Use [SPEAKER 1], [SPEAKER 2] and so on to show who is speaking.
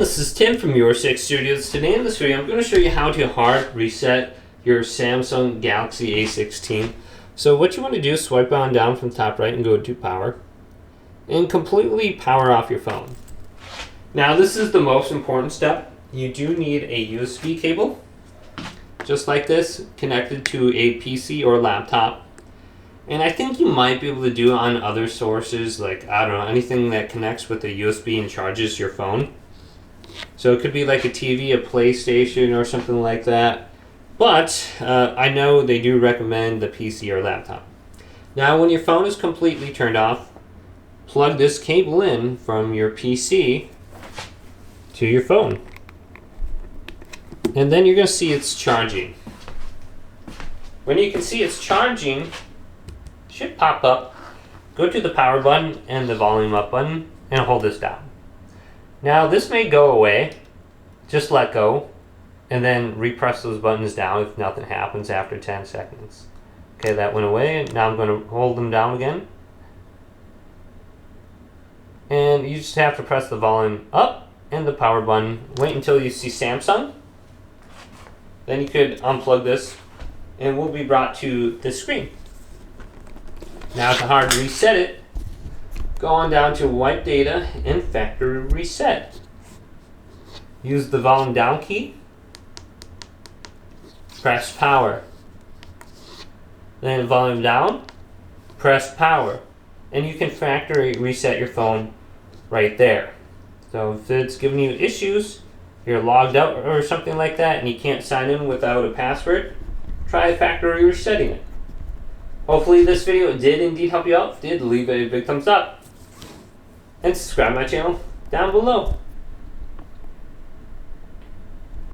[SPEAKER 1] this is Tim from Your 6 Studios. Today in this video I'm going to show you how to hard reset your Samsung Galaxy A16. So what you want to do is swipe on down from the top right and go to power and completely power off your phone. Now this is the most important step. You do need a USB cable just like this connected to a PC or laptop. And I think you might be able to do it on other sources, like, I don't know, anything that connects with a USB and charges your phone. So it could be like a TV, a PlayStation, or something like that. But I know they do recommend the PC or laptop. Now when your phone is completely turned off, plug this cable in from your PC to your phone. And then you're going to see it's charging. When you can see it's charging, should pop up. Go to the power button and the volume up button and hold this down. Now this may go away. Just let go and then repress those buttons down if nothing happens after 10 seconds. Okay, that went away. Now I'm going to hold them down again. And you just have to press the volume up and the power button. Wait until you see Samsung. Then you could unplug this and we'll be brought to this screen. Now to hard reset it, go on down to wipe data and factory reset. Use the volume down key, press power. Then volume down, press power. And you can factory reset your phone right there. So if it's giving you issues, you're logged out or something like that and you can't sign in without a password, try factory resetting it. Hopefully this video did indeed help you out. If it did, leave a big thumbs up. And subscribe to my channel down below.